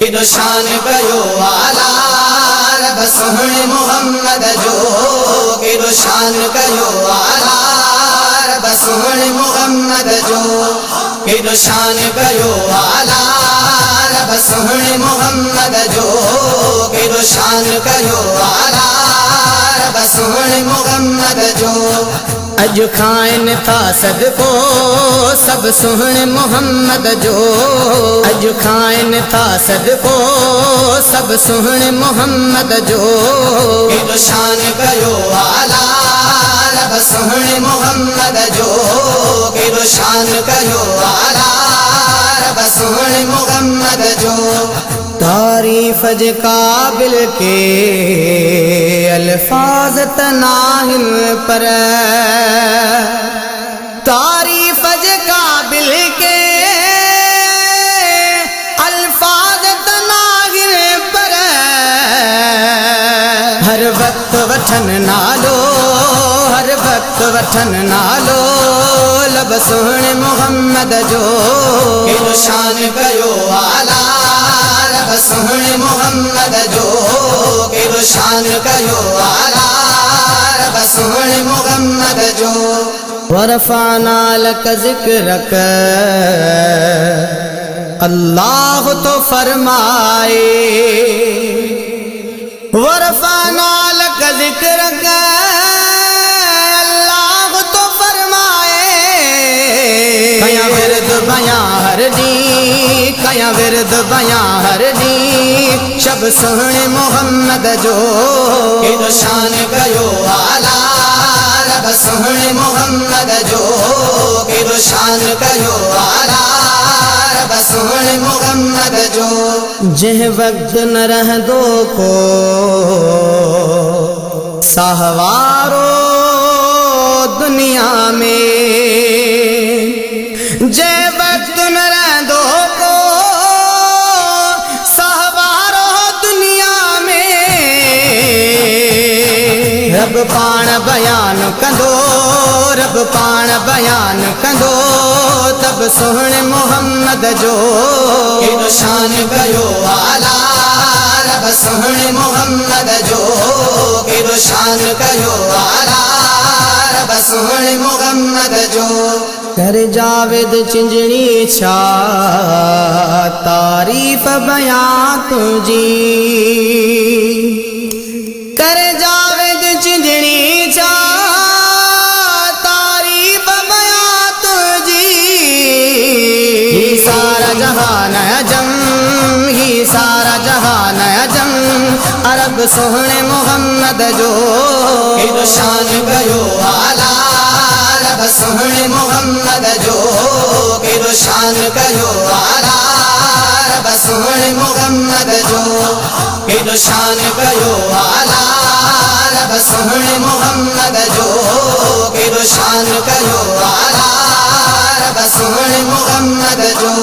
केॾो शान कयो आला रब सोहणे मोहम्मद जो, केॾो शान कयो आला रब सोहणे मोहम्मद जो, केॾो शान कयो आला रब सोहणे मोहम्मद जो, केॾो शान कयो आला रब सोहणे मोहम्मद जो। अॼु खाइनि था सदको सब सोहणे मोहम्मद जो, अॼु खाइनि था सदको सब सोहणे मोहम्मद जो, केॾो शान कयो आला रब सोहणे मोहम्मद जो, केॾो शान कयो आला रब सोहणे मोहम्मद जो। तारीफ़ जे क़ाबिल के अल्फाज़ त नाहिनि पर, तारीफ़ जे क़ाबिल के अल्फाज़ त नाहिनि पर, हर वक्त वठन नालो, हर वक्त वठन नालो लब सोहणे मोहम्मद जो, केॾो शान कयो आला रब सोहणे मोहम्मद जो, केॾो शान कयो आला रब सोहणे मोहम्मद जो। वरफ़अना लक ज़िक्रक अल्लाह तो फरमाए, वरफ़अना लक ज़िक्रक अल्लाह तो फरमाए, कया विरद बयां हर ॾींहुं, कया विरद बयां हर ॾींहुं शब सोहणे मोहम्मद जो, केॾो शान कयो आला रब सोहणे मोहम्मद जो, केॾो शान कयो आला रब सोहणे मोहम्मद जो। जंहिं वक्त न रहंदो को साहवारो दुनिया में, जंहिं वक्त न रहंदो को साहवारो दुनिया में, रब पाण बयान कंदो, रब पाण बयान कंदो तब सोहणे मोहम्मद जो, केॾो शान कयो आला रब सोहणे मोहम्मद जो, केॾो शान कयो आला रब सोहणे मोहम्मद जो। कर जावेद चिंजणी छा तारीफ़ बयां तुझी, कर जावेद चिंजणी छा तारीफ़ बयां तुझी, ही सारा जहान अजम, ही सारा जहान अजम अरब सोहणे मोहम्मद जो, केॾो शान कयो आला रब सोहणे मोहम्मद जो, केॾो शान कयो आला रब सोहणे मोहम्मद जो, केॾो शान कयो आला रब सोहणे मोहम्मद जो, केॾो शान कयो आला रब सोहणे मोहम्मद जो।